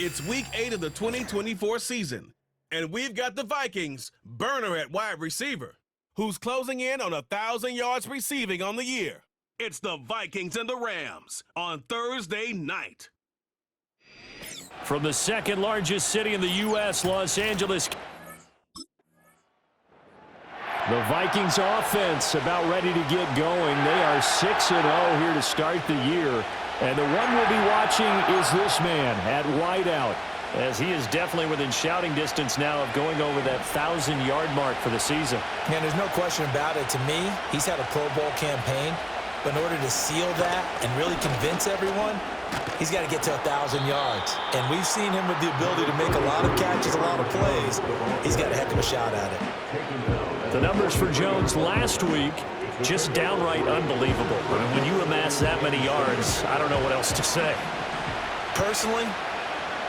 It's week 8 of the 2024 season, and we've got the Vikings burner at wide receiver, who's closing in on 1,000 yards receiving on the year. It's the Vikings and the Rams on Thursday night. From the second largest city in the U.S., Los Angeles. The Vikings offense about ready to get going. They are 6-0 here to start the year. And the one we'll be watching is this man at wideout, as he is definitely within shouting distance now of going over that 1,000-yard mark for the season. And there's no question about it. To me, he's had a Pro Bowl campaign. But in order to seal that and really convince everyone, he's got to get to 1,000 yards. And we've seen him with the ability to make a lot of catches, a lot of plays. He's got a heck of a shot at it. The numbers for Jones last week, just downright unbelievable. I mean, when you amass that many yards, I don't know what else to say. Personally,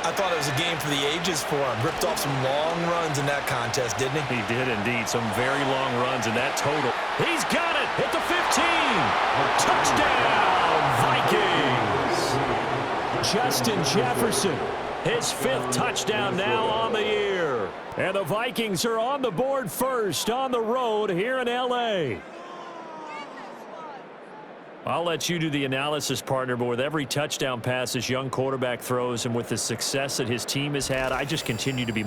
I thought it was a game for the ages for him. Ripped off some long runs in that contest, didn't he? He did indeed. Some very long runs in that total. He's got it at the 15. Touchdown, Vikings. Justin Jefferson, his 5th touchdown now on the year. And the Vikings are on the board first on the road here in L.A. I'll let you do the analysis, partner, but with every touchdown pass this young quarterback throws and with the success that his team has had, I just continue to be...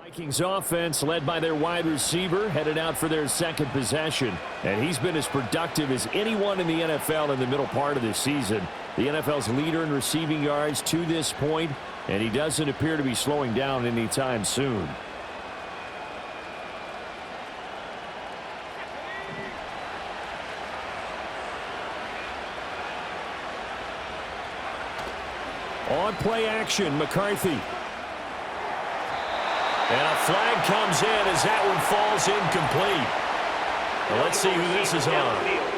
Vikings offense led by their wide receiver headed out for their second possession, and he's been as productive as anyone in the NFL in the middle part of this season. The NFL's leader in receiving yards to this point, and he doesn't appear to be slowing down anytime soon. On play action, McCarthy. And a flag comes in as that one falls incomplete. Well, let's see who this is on.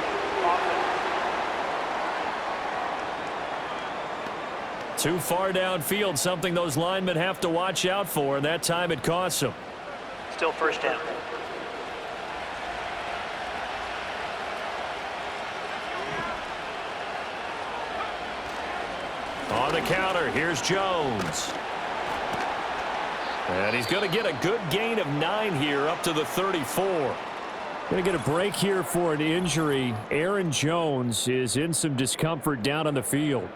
Too far downfield, something those linemen have to watch out for, and that time it costs them. Still first down. On the counter, here's Jones. And he's going to get a good gain of 9 here up to the 34. Going to get a break here for an injury. Aaron Jones is in some discomfort down on the field.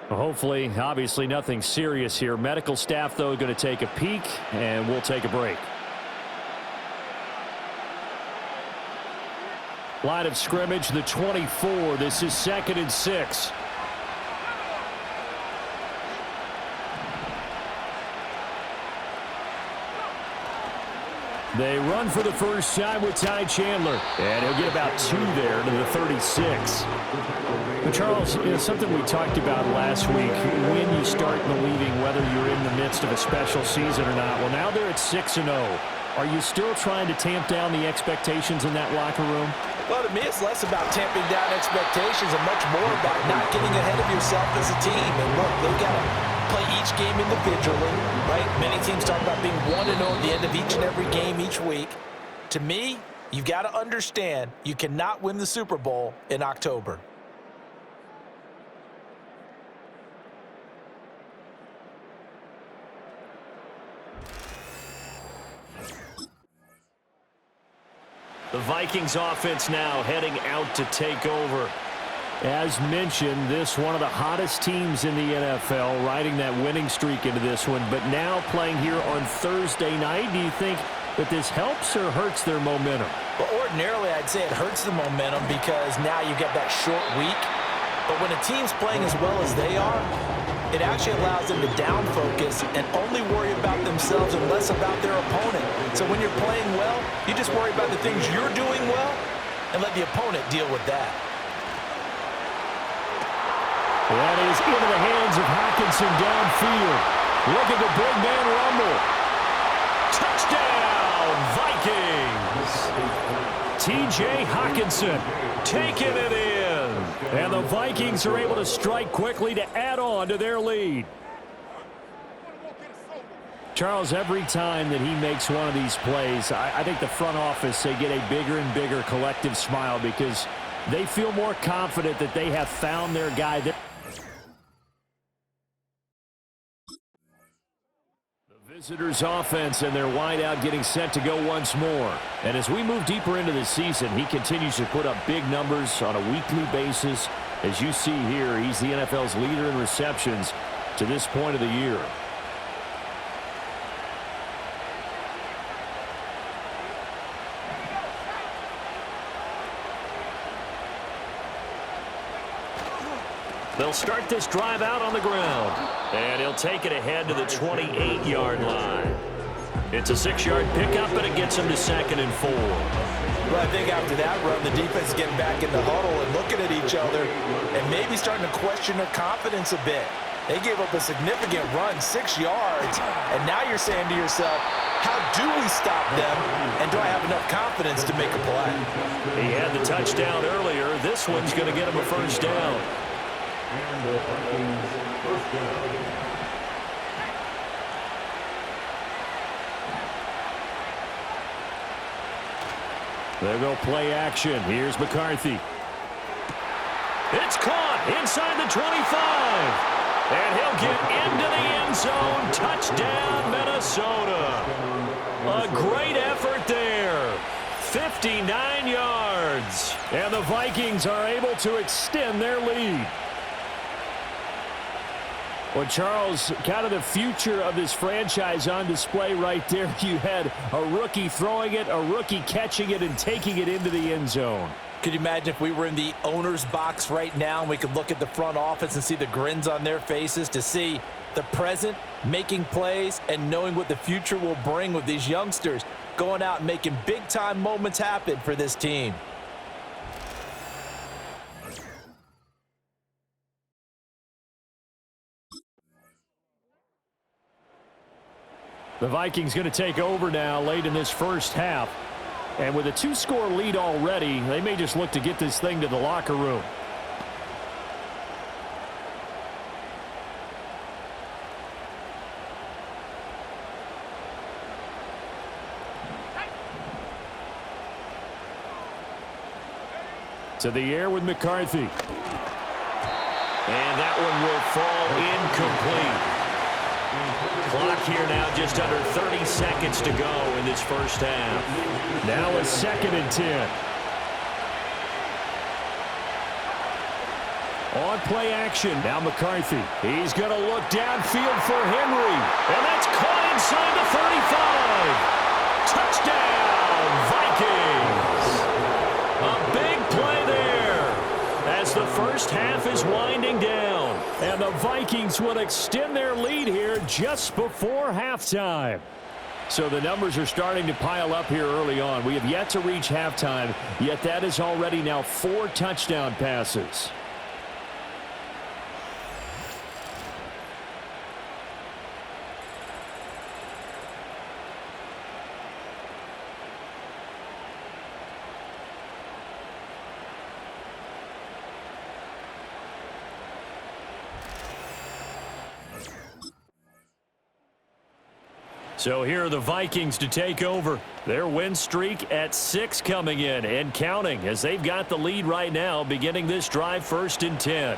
Hopefully, obviously nothing serious here. Medical staff, though, going to take a peek, and we'll take a break. Line of scrimmage, the 24. This is 2nd and 6. They run for the first time with Ty Chandler. And he'll get about 2 there to the 36. But Charles, something we talked about last week, when you start believing whether you're in the midst of a special season or not. Well, now they're at 6-0. Are you still trying to tamp down the expectations in that locker room? Well, to me, it's less about tamping down expectations and much more about not getting ahead of yourself as a team. And look, they've got to play each game individually, right? Many teams talk about being 1-0 at the end of each and every game each week. To me, you've got to understand you cannot win the Super Bowl in October. The Vikings offense now heading out to take over. As mentioned, this one of the hottest teams in the NFL, riding that winning streak into this one, but now playing here on Thursday night. Do you think that this helps or hurts their momentum? Well, ordinarily, I'd say it hurts the momentum because now you get that short week. But when a team's playing as well as they are, it actually allows them to down focus and only worry about themselves and less about their opponent. So when you're playing well, you just worry about the things you're doing well and let the opponent deal with that. That is into the hands of Hockenson downfield. Look at the big man rumble. Touchdown, Vikings! T.J. Hockenson taking it in. And the Vikings are able to strike quickly to add on to their lead. Charles, every time that he makes one of these plays, I think the front office, they get a bigger and bigger collective smile because they feel more confident that they have found their guy there. The visitors' offense and their wideout getting set to go once more. And as we move deeper into the season, he continues to put up big numbers on a weekly basis. As you see here, he's the NFL's leader in receptions to this point of the year. They'll start this drive out on the ground. And he'll take it ahead to the 28-yard line. It's a 6-yard pickup, and it gets him to 2nd and 4. Well, I think after that run, the defense is getting back in the huddle and looking at each other and maybe starting to question their confidence a bit. They gave up a significant run, 6 yards, and now you're saying to yourself, how do we stop them, and do I have enough confidence to make a play? He had the touchdown earlier. This one's going to get him a first down. And the Vikings first down. They'll go play action. Here's McCarthy. It's caught inside the 25. And he'll get into the end zone. Touchdown, Minnesota. A great effort there. 59 yards. And the Vikings are able to extend their lead. Well, Charles, kind of the future of this franchise on display right there. You had a rookie throwing it, a rookie catching it, and taking it into the end zone. Could you imagine if we were in the owner's box right now and we could look at the front office and see the grins on their faces to see the present making plays and knowing what the future will bring with these youngsters going out and making big-time moments happen for this team. The Vikings going to take over now late in this first half. And with a 2-score lead already, they may just look to get this thing to the locker room. To the air with McCarthy. And that one will fall incomplete. Clock here now just under 30 seconds to go in this first half. Now a 2nd and 10. On play action, now McCarthy. He's going to look downfield for Henry. And that's caught inside the 35. Touchdown, Vikings. A big play there as the first half is winding down. And the Vikings will extend their lead here just before halftime. So the numbers are starting to pile up here early on. We have yet to reach halftime, yet that is already now 4 touchdown passes. So here are the Vikings to take over. Their win streak at 6 coming in and counting as they've got the lead right now beginning this drive 1st and 10.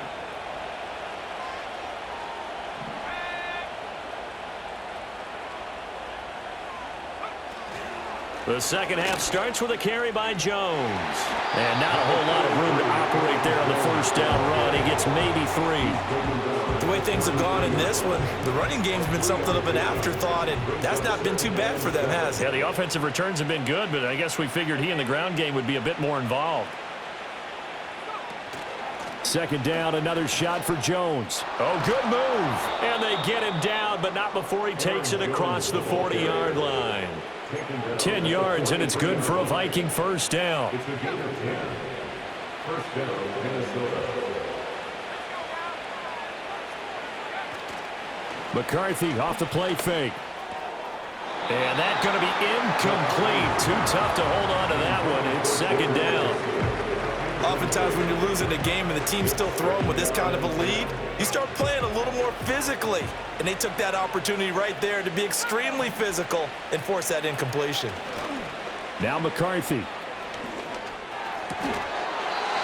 The second half starts with a carry by Jones. And not a whole lot of room to operate there on the first down run. He gets maybe 3. The way things have gone in this one, the running game's been something of an afterthought, and that's not been too bad for them, has it? Yeah, the offensive returns have been good, but I guess we figured he in the ground game would be a bit more involved. 2nd down, another shot for Jones. Oh, good move. And they get him down, but not before he takes it across the 40-yard line. 10 yards, and it's good for a Viking first down. First down, Minnesota. McCarthy off the play fake. And that's going to be incomplete. Too tough to hold on to that one. It's 2nd down. Oftentimes when you're losing a game and the team's still throwing with this kind of a lead, you start playing a little more physically. And they took that opportunity right there to be extremely physical and force that incompletion. Now McCarthy.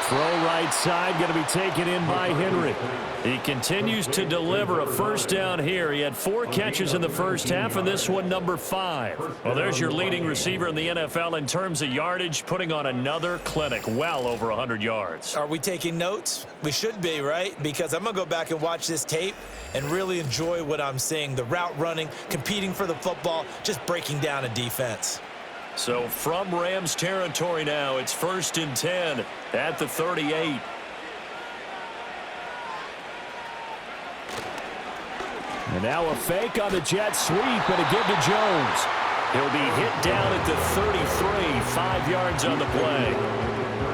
Throw right side, going to be taken in by Henry. He continues to deliver a first down here. He had 4 catches in the first half, and this one number 5. Well, there's your leading receiver in the NFL in terms of yardage, putting on another clinic, well over 100 yards. Are we taking notes? We should be, right? Because I'm going to go back and watch this tape and really enjoy what I'm seeing. The route running, competing for the football, just breaking down a defense. So from Rams territory now, it's 1st and 10 at the 38. And now a fake on the jet sweep and a give to Jones. He'll be hit down at the 33, 5 yards on the play.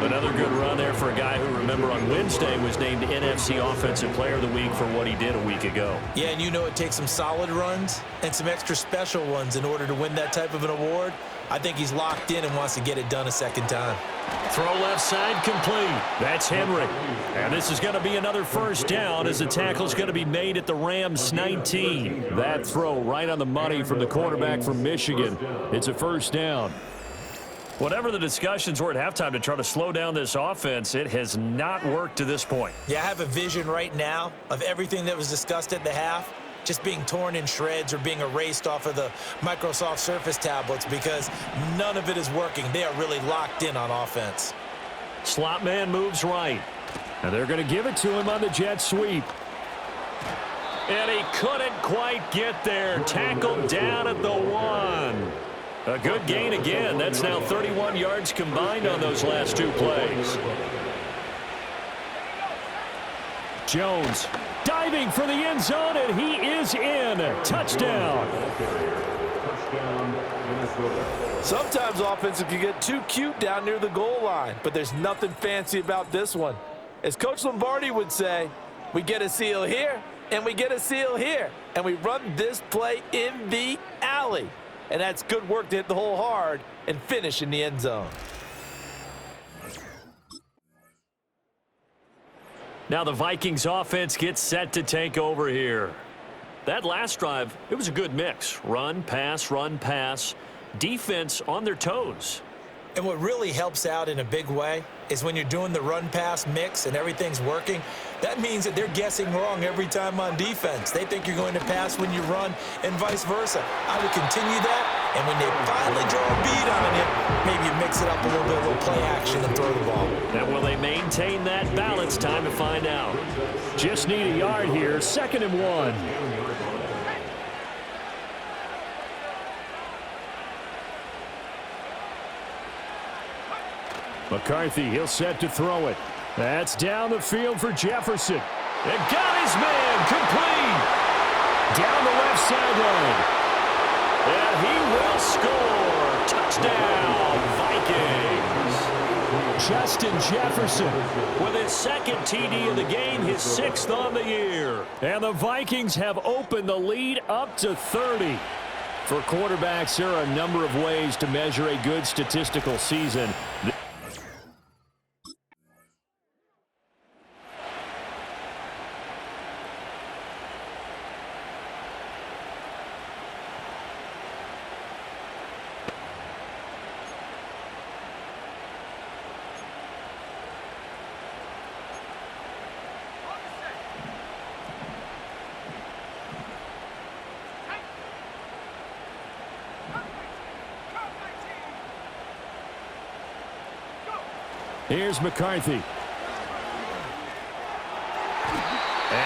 Another good run there for a guy who, remember, on Wednesday was named NFC Offensive Player of the Week for what he did a week ago. Yeah, and you know it takes some solid runs and some extra special ones in order to win that type of an award. I think he's locked in and wants to get it done a second time. Throw left side complete. That's Henry. And this is going to be another first down as the tackle's going to be made at the Rams 19. That throw right on the money from the quarterback from Michigan. It's a first down. Whatever the discussions were at halftime to try to slow down this offense, it has not worked to this point. Yeah, I have a vision right now of everything that was discussed at the half just being torn in shreds or being erased off of the Microsoft Surface tablets because none of it is working. They are really locked in on offense. Slot man moves right. And they're going to give it to him on the jet sweep. And he couldn't quite get there. Tackled down at the 1. A good gain again. That's now 31 yards combined on those last 2 plays. Jones diving for the end zone, and he is in. Touchdown. Sometimes offenses can get too cute down near the goal line, but there's nothing fancy about this one. As Coach Lombardi would say, we get a seal here, and we get a seal here, and we run this play in the alley. And that's good work to hit the hole hard and finish in the end zone. Now the Vikings offense gets set to take over here. That last drive, it was a good mix. Run, pass, defense on their toes. And what really helps out in a big way is when you're doing the run-pass mix and everything's working, that means that they're guessing wrong every time on defense. They think you're going to pass when you run and vice versa. I would continue that, and when they finally draw a bead on it, maybe you mix it up a little bit, a little play action and throw the ball. Now will they maintain that balance? Time to find out. Just need a yard here, 2nd and 1. McCarthy, he'll set to throw it. That's down the field for Jefferson. And got his man complete. Down the left sideline. And he will score. Touchdown, Vikings. Justin Jefferson with his 2nd TD of the game, his 6th on the year. And the Vikings have opened the lead up to 30. For quarterbacks, there are a number of ways to measure a good statistical season. Here's McCarthy. And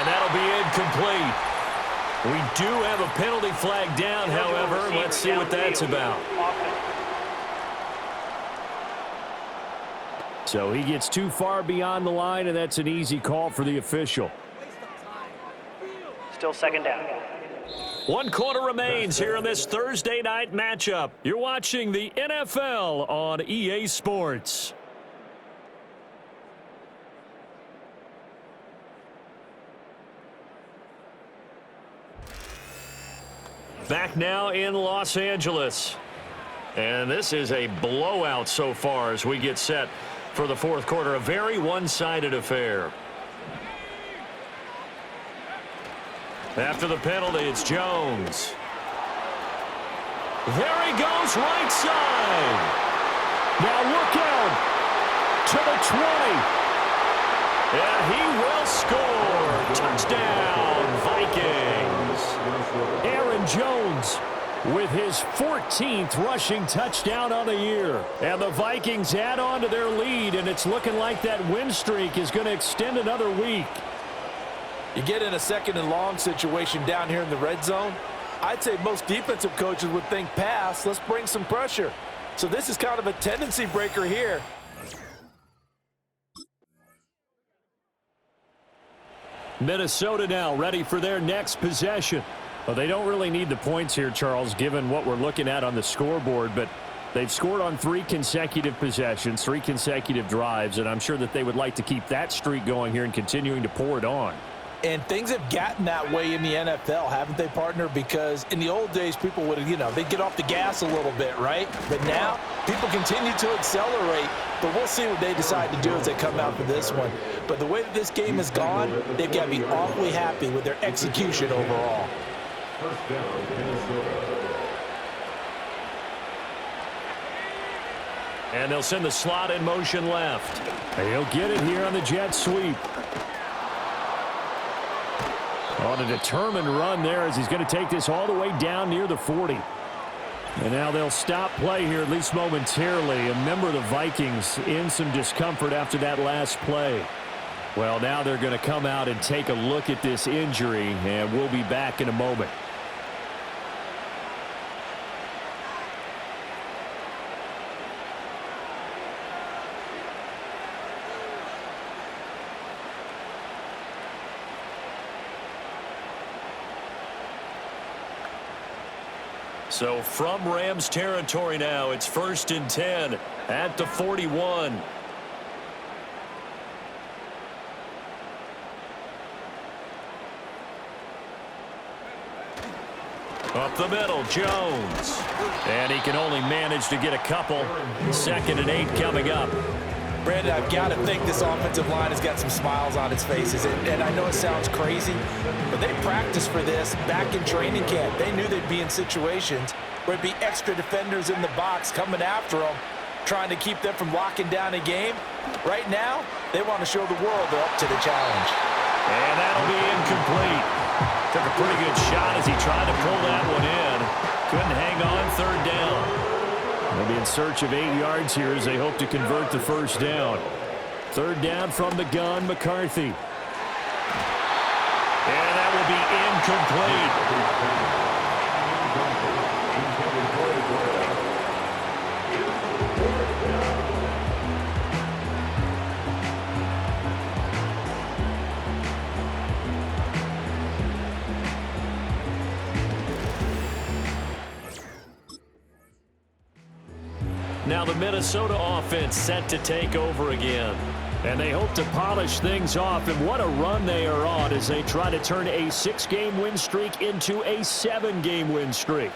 that'll be incomplete. We do have a penalty flag down, however. Let's see what that's about. So he gets too far beyond the line, and that's an easy call for the official. Still 2nd down. 1 quarter remains here in this Thursday night matchup. You're watching the NFL on EA Sports. Back now in Los Angeles. And this is a blowout so far as we get set for the fourth quarter. A very one-sided affair. After the penalty, it's Jones. There he goes, right side. Now look out to the 20. And he will score. Touchdown, Vikings. Aaron Jones with his 14th rushing touchdown on the year. And the Vikings add on to their lead, and it's looking like that win streak is going to extend another week. You get in a second and long situation down here in the red zone, I'd say most defensive coaches would think pass, let's bring some pressure. So this is kind of a tendency breaker here. Minnesota now ready for their next possession. Well, they don't really need the points here, Charles, given what we're looking at on the scoreboard, but they've scored on 3 consecutive possessions, 3 consecutive drives, and I'm sure that they would like to keep that streak going here and continuing to pour it on. And things have gotten that way in the NFL, haven't they, partner? Because in the old days, people would, they'd get off the gas a little bit, right? But now, people continue to accelerate, but we'll see what they decide to do as they come out for this one. But the way that this game has gone, they've got to be awfully happy with their execution overall. First down, Minnesota. And they'll send the slot in motion left. He'll get it here on the jet sweep. On a determined run there as he's going to take this all the way down near the 40. And now they'll stop play here, at least momentarily. A member of the Vikings in some discomfort after that last play. Well, now they're going to come out and take a look at this injury, and we'll be back in a moment. So from Rams territory now, it's 1st and 10 at the 41. Up the middle, Jones. And he can only manage to get a couple. 2nd and 8 coming up. Brandon, I've got to think this offensive line has got some smiles on its faces. And I know it sounds crazy, but they practiced for this back in training camp. They knew they'd be in situations where it'd be extra defenders in the box coming after them, trying to keep them from locking down a game. Right now, they want to show the world they're up to the challenge. And that'll be incomplete. Took a pretty good shot as he tried to pull that one in. Couldn't hang on, 3rd down. They'll be in search of 8 yards here as they hope to convert the 1st down. 3rd down from the gun, McCarthy. And that will be incomplete. Now the Minnesota offense set to take over again. And they hope to polish things off, and what a run they are on as they try to turn a 6-game win streak into a 7-game win streak.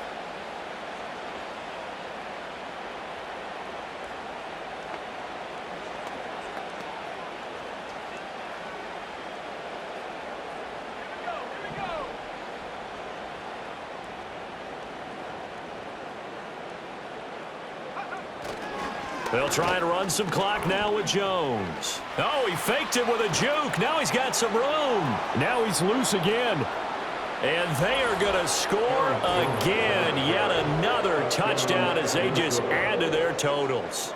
They'll try and run some clock now with Jones. Oh, he faked it with a juke. Now he's got some room. Now he's loose again. And they are going to score again. Yet another touchdown as they just add to their totals.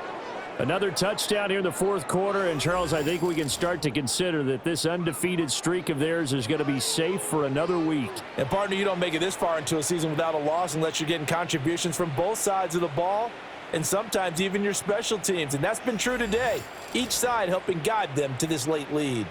Another touchdown here in the 4th quarter. And, Charles, I think we can start to consider that this undefeated streak of theirs is going to be safe for another week. And, partner, you don't make it this far into a season without a loss unless you're getting contributions from both sides of the ball, and sometimes even your special teams. And that's been true today. Each side helping guide them to this late lead.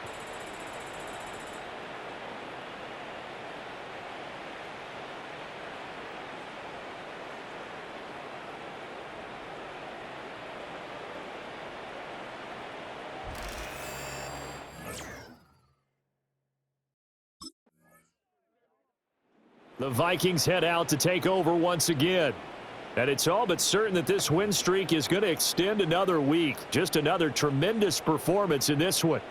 The Vikings head out to take over once again. And it's all but certain that this win streak is going to extend another week. Just another tremendous performance in this one.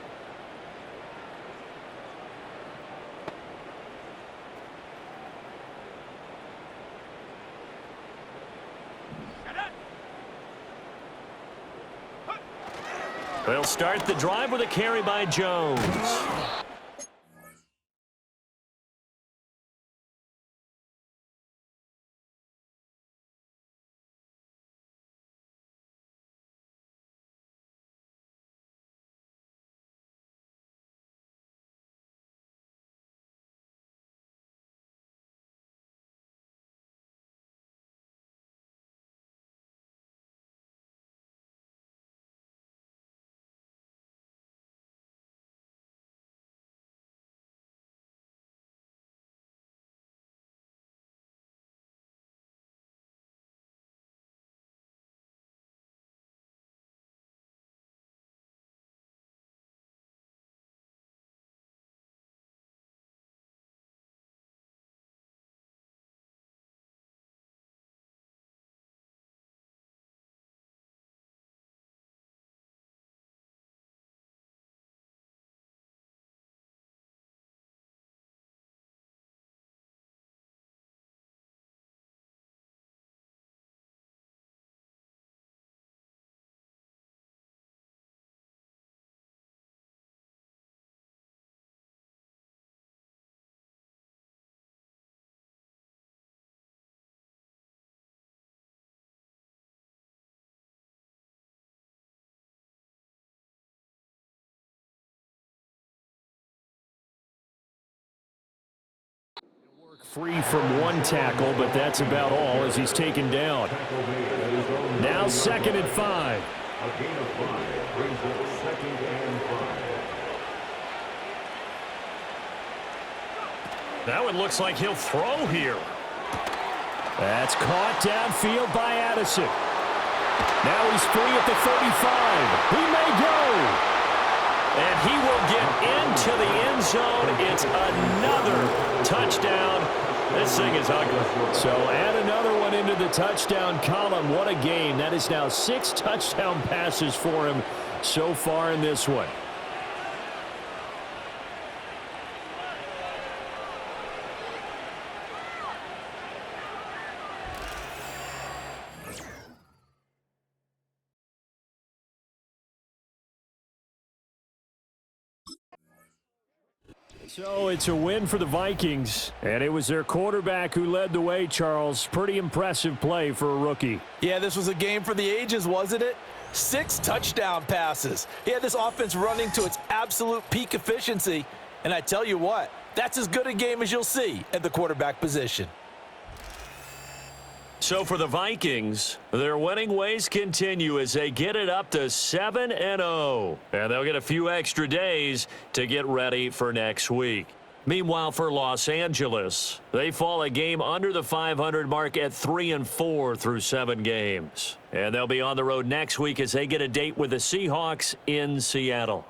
They'll start the drive with a carry by Jones. Free from one tackle, but that's about all as he's taken down. Now 2nd and 5. A gain of 5 brings up 2nd and 5. That one looks like he'll throw here. That's caught downfield by Addison. Now he's free at the 35. He may go. And he will get into the end zone. It's another touchdown. This thing is ugly. So add another one into the touchdown column. What a game. That is now 6 touchdown passes for him so far in this one. So it's a win for the Vikings, and it was their quarterback who led the way, Charles. Pretty impressive play for a rookie. Yeah, this was a game for the ages, wasn't it? 6 touchdown passes. He had this offense running to its absolute peak efficiency, and I tell you what, that's as good a game as you'll see at the quarterback position. So for the Vikings, their winning ways continue as they get it up to 7-0. And they'll get a few extra days to get ready for next week. Meanwhile, for Los Angeles, they fall a game under the 500 mark at 3-4 through 7 games. And they'll be on the road next week as they get a date with the Seahawks in Seattle.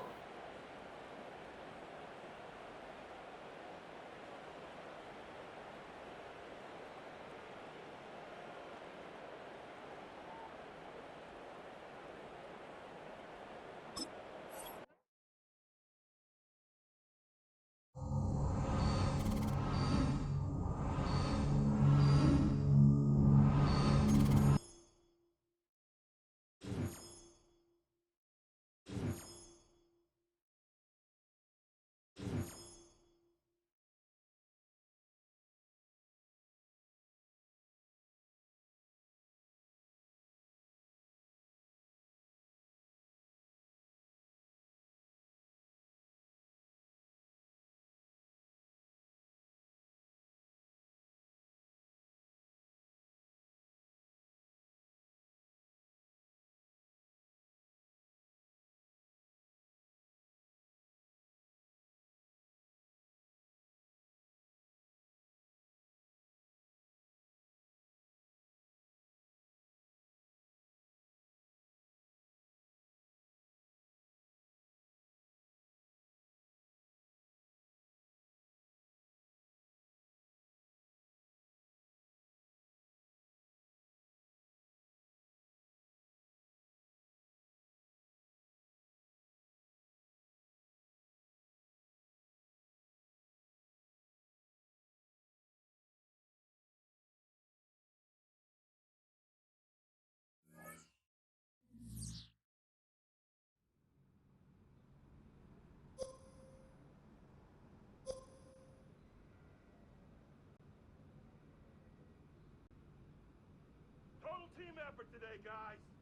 team effort today, guys.